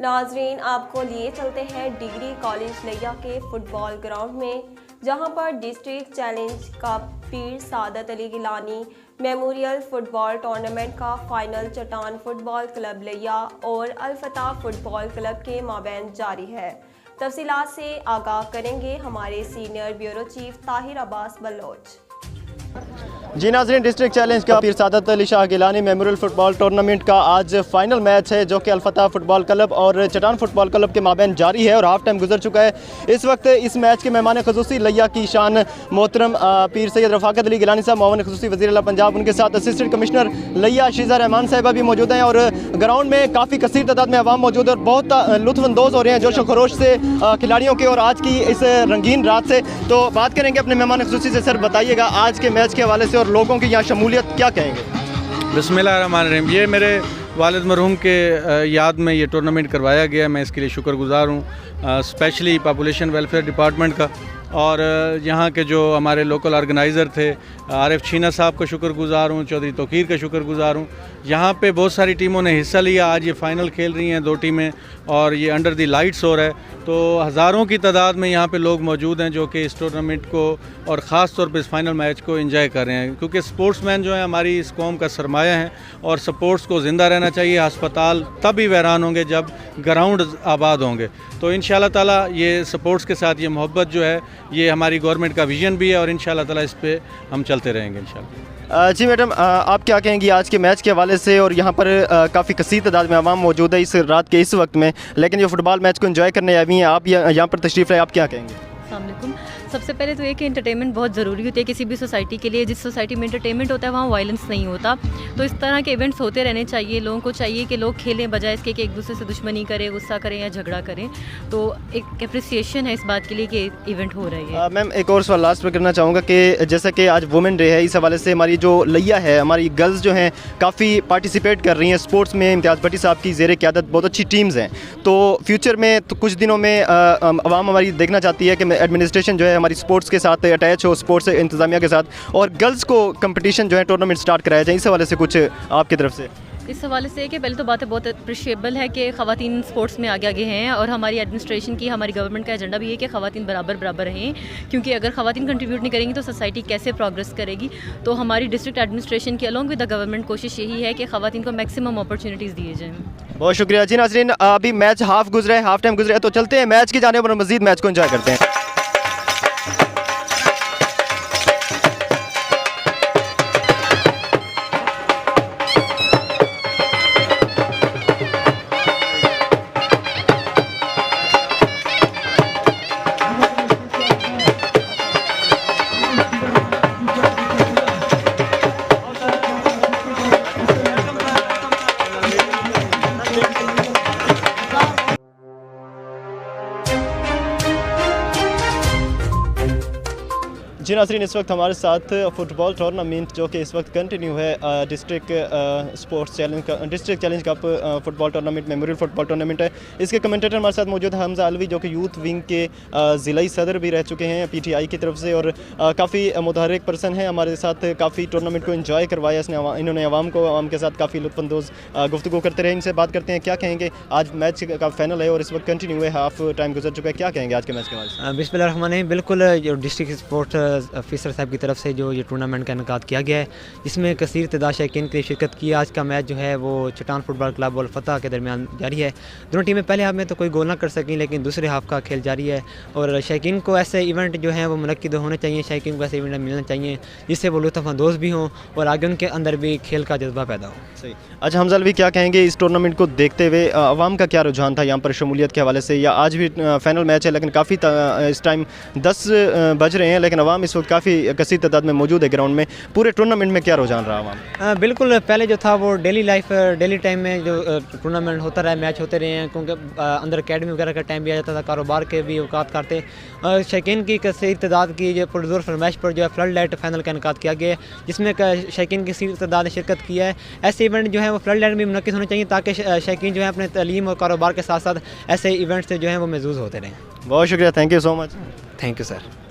नाजरीन, आपको लिए चलते हैं डिग्री कॉलेज लिया के फुटबॉल ग्राउंड में, जहां पर district challenge cup Pir Saadat Ali Gilani memorial football tournament का फाइनल चट्टान फुटबॉल क्लब लिया और अल-फतह फुटबॉल क्लब के माबैन जारी है। तफसीलात से आगाह करेंगे हमारे senior bureau chief Tahir Abbas Baloch. जी नाज़रीन, डिस्ट्रिक्ट चैलेंज का Pir Saadat Ali Shah Gilani memorial football tournament का आज फाइनल मैच है, जो कि अल-फतह फुटबॉल क्लब और चट्टान फुटबॉल क्लब के माबैन जारी है और हाफ टाइम गुजर चुका है। इस वक्त इस मैच के मेहमान खसूसी लिया की शान मोहतरम पीर सैयद रफ़ाकत अली गिलानी साहब, मुआविन खसूसी वज़ीर आला पंजाब, उनके साथ असिस्टेंट कमिश्नर लिया शीज़ा रहमान साहिबा भी मौजूद हैं और ग्राउंड में काफ़ी कसीर तादाद में अवाम मौजूद है और बहुत लुत्फ़अंदोज़ हो रहे हैं जोश व खरोश से खिलाड़ियों के और आज की इस रंगीन रात से। तो बात करेंगे अपने मेहमान खसूसी से। सर बताइएगा, आज के मैच के हवाले से और लोगों की यहाँ शमूलियत क्या कहेंगे? बिस्मिल्लाहिर्रहमानिर्रहीम। ये मेरे वालिद मरहूम के याद में ये टूर्नामेंट करवाया गया, मैं इसके लिए शुक्रगुज़ार हूँ, स्पेशली पॉपुलेशन वेलफेयर डिपार्टमेंट का और यहाँ के जो हमारे लोकल ऑर्गेनाइज़र थे आरिफ छीना साहब का शुक्रगुज़ार हूँ, चौधरी तोकीर का शुक्रगुज़ार हूँ। यहाँ पे बहुत सारी टीमों ने हिस्सा लिया, आज ये फ़ाइनल खेल रही हैं 2 टीमें और ये अंडर दी लाइट्स हो रहा है, तो हज़ारों की तादाद में यहाँ पे लोग मौजूद हैं जो कि इस टूर्नामेंट को और ख़ास तौर पे इस फाइनल मैच को एंजॉय कर रहे हैं, क्योंकि स्पोर्ट्समैन जो है हमारी इस कौम का सरमाया है और स्पोर्ट्स को ज़िंदा रहना चाहिए। अस्पताल तभी वैरान होंगे जब ग्राउंड आबाद होंगे, तो इंशाअल्लाह ताला ये स्पोर्ट्स के साथ ये मोहब्बत जो है ये हमारी गवर्नमेंट का विज़न भी है और इंशाअल्लाह ताला इस पर हम चलते रहेंगे इंशाअल्लाह। जी मैडम, आप क्या कहेंगी आज के मैच के हवाले से? और यहाँ पर काफ़ी कसीर तादाद में आवाम मौजूद है इस रात के इस वक्त में, लेकिन जो फुटबॉल मैच को एंजॉय करने आई हुई हैं, आप यहाँ पर तशरीफ़ लाए, आप क्या कहेंगे? अस्सलाम वालेकुम। सबसे पहले तो ये कि एंटरटेनमेंट बहुत ज़रूरी होती है किसी भी सोसाइटी के लिए। जिस सोसाइटी में एंटरटेनमेंट होता है वहाँ वायलेंस नहीं होता, तो इस तरह के इवेंट्स होते रहने चाहिए। लोगों को चाहिए कि लोग खेलें बजाय इसके कि एक दूसरे से दुश्मनी करें, गुस्सा करें या झगड़ा करें। तो एक अप्रिसिएशन है इस बात के लिए कि इवेंट हो रही है। मैम, एक और सवाल लास्ट पर करना चाहूँगा कि जैसा कि आज वुमेन डे है, इस हवाले से हमारी जो लिया है, हमारी गर्ल्स जो हैं काफ़ी पार्टिसिपेट कर रही हैं स्पोर्ट्स में। इम्तियाज़ भट्टी साहब की ज़ेर क़यादत बहुत अच्छी टीम्स हैं, तो फ्यूचर में तो कुछ दिनों में आवाम हमारी देखना चाहती है कि एडमिनिस्ट्रेशन जो है हमारी स्पोर्ट्स के साथ अटैच हो, स्पोर्ट्स इंतज़ामिया के साथ, और गर्ल्स को कंपटीशन जो है टूर्नामेंट स्टार्ट कराया जाए। इस हवाले से कुछ आपकी तरफ से? इस हवाले से कि पहले तो बात बहुत अप्रिशिएबल है कि ख़वातीन स्पोर्ट्स में आगे आगे हैं और हमारी एडमिनिस्ट्रेशन की, हमारी गवर्नमेंट का एजेंडा भी है कि ख़वातीन बराबर बराबर रहें, क्योंकि अगर ख़वातीन कंट्रीब्यूट नहीं करेंगी तो सोसाइटी कैसे प्रोग्रेस करेगी। तो हमारी डिस्ट्रिक्ट एडमिनिस्ट्रेशन की अलॉन्ग विद द गवर्नमेंट कोशिश यही है कि ख़वातीन को मैक्सिमम अपॉर्चुनिटीज़ दिए जाएँ। बहुत शुक्रिया। जी नाज़रीन, अभी मैच हाफ गुजरा है, हाफ टाइम गुजरा है, तो चलते हैं मैच की जानिब और मज़ीद मैच को एंजॉय करते हैं। जी नाज़रीन, इस वक्त हमारे साथ फुटबॉल टूर्नामेंट जो कि इस वक्त कंटिन्यू है, district challenge cup football tournament memorial football tournament है। इसके कमेंटेटर हमारे साथ मौजूद है हमजा अलवी, जो कि यूथ विंग के ज़िलाई सदर भी रह चुके हैं PTI की तरफ से और काफ़ी मुतहर्रिक पर्सन है हमारे साथ। काफ़ी टूर्नामेंट को एंजॉय करवाया इन्होंने आवाम के साथ काफ़ी लुत्फ़अंदोज़ गुफ्तगू करते रहे। इनसे बात करते हैं क्या कहेंगे। आज मैच का फाइनल है और इस वक्त कंटिन्यू है, हाफ टाइम गुजर चुका है, क्या कहेंगे आज के मैच के बाद? बिस्मिल्लाहिर्रहमानिर्रहीम। बिल्कुल, जो डिस्ट्रिक्ट स्पोर्ट्स ऑफिसर साहब की तरफ से जो ये टूर्नामेंट का इनेकाद किया गया है, जिसमें कसीर तादाद शौकीन की शिरकत की। आज का मैच जो है वो चट्टान फुटबॉल क्लब और फतह के दरमियान जारी है। दोनों टीमें पहले हाफ में तो कोई गोल ना कर सकें, लेकिन दूसरे हाफ का खेल जारी है और शौकीन को ऐसे इवेंट जो हैं वो मुनक्किद होने चाहिए, शौकीन को ऐसे इवेंट मिलना चाहिए जिससे वो लुत्फ़अंदोज़ भी हों और आगे उनके अंदर भी खेल का जज्बा पैदा हो। सही। अच्छा हमजा अलवी, क्या कहेंगे इस टूर्नामेंट को देखते हुए आवाम का क्या रुझान था यहाँ पर शमूलियत के हवाले से? या आज भी फाइनल मैच है लेकिन काफ़ी इस टाइम 10 बज रहे हैं, लेकिन आवाम इस वक्त काफ़ी कसीर तादाद में मौजूद है ग्राउंड में। पूरे टूर्नामेंट में क्या रुझान रहा आवाम? बिल्कुल, पहले जो था वो डेली टाइम में जो टूर्नामेंट होता रहा, मैच होते रहे हैं, क्योंकि अंदर अकेडमी वगैरह का टाइम भी आ जाता था, कारोबार के भी औकात करते। शौकीन की कसीर तादाद की जो पुरज़ोर फरमाइश पर जो है फ्लड लाइट फाइनल का इनेकाद किया गया है, जिसमें शौकीन की कसीर तादाद ने शिरकत किया है। ऐसे इवेंट जो है वो फ्लड लाइट में मुनक्किद होने चाहिए ताकि शौकीन जो है अपने तालीम और कारोबार के साथ साथ ऐसे इवेंट्स जो हैं वो महसूस होते रहें। बहुत शुक्रिया, thank you so much. Thank you sir.